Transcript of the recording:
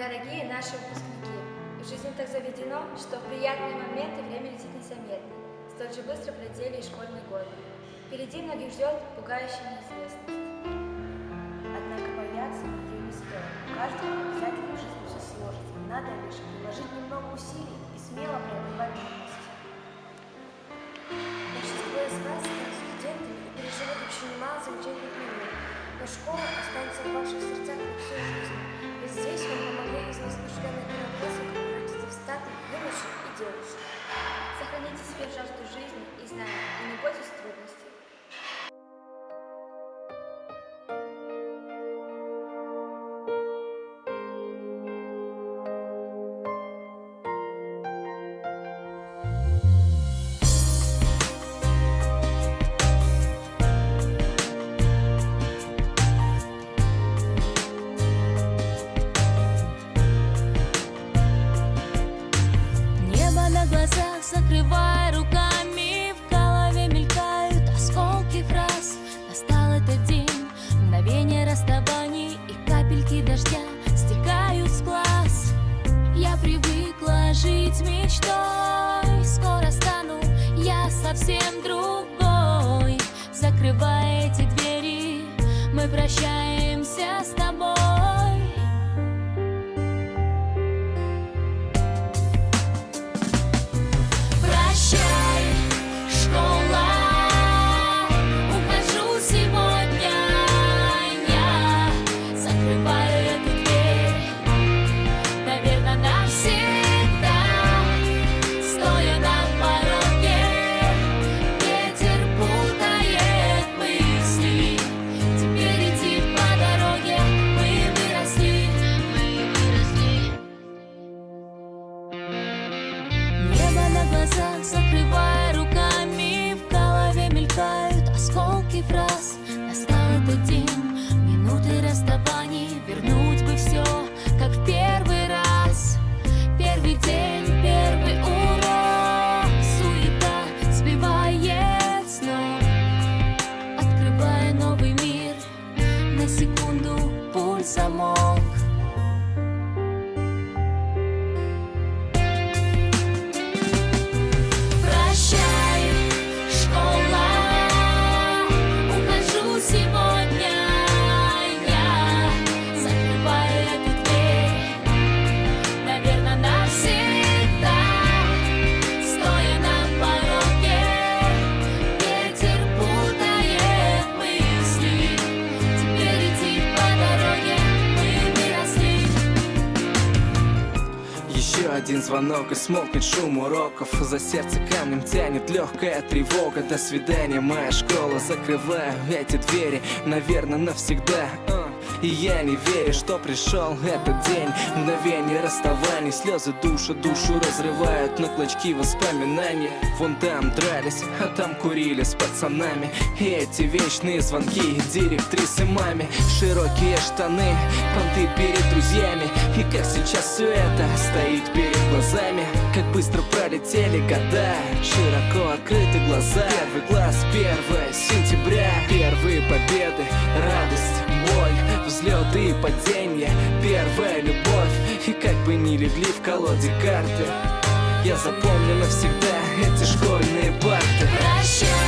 Дорогие наши выпускники, в жизни так заведено, что в приятные моменты время летит незаметно. Столь же быстро пролетели и школьные годы. Впереди многих ждет пугающая неизвестность. Однако бояться ее не стоит. У каждого обязательно в жизни все сложится. Надо лишь приложить немного усилий и смело преодолевать трудности. Большинство из вас станут студентами и переживут еще немало замечательных минут. Но школа останется в ваших сердцах на всю жизнь. Ведь здесь вам помогли из возбужденных первоклассов превратиться в статуи юношей и девушек. Сохраните себе жажду жизни и знаний, и не бойтесь трудностей. Закрывая руками, в голове мелькают осколки фраз. Настал этот день, мгновение расставаний, и капельки дождя стекают с глаз. Я привыкла жить мечтой, скоро стану я совсем другой. Закрывая эти двери, мы прощаемся с тобой. Закрывая руками, в голове мелькают осколки фраз. Настал этот день, минуты расставаний, вернуть бы все, как в первый раз. Первый день, первый урок, суета сбивает с ног, открывая новый мир, на секунду пульс замолк. Один звонок и смолкнет шум уроков. За сердце камнем тянет легкая тревога. До свидания, моя школа. Закрываю эти двери, наверное, навсегда. И я не верю, что пришел этот день. Мгновение расставаний, слезы душу разрывают на клочки воспоминаний. Вон там дрались, а там курили с пацанами. И эти вечные звонки директрисы маме. Широкие штаны, понты перед друзьями. И как сейчас все это стоит перед глазами. Как быстро пролетели года, широко открыты глаза. Первый глаз, 1 сентября. Первые победы, радость, боль, взлеты и падения, первая любовь. И как бы ни легли в колоде карты, я запомню навсегда эти школьные парты. Прощай.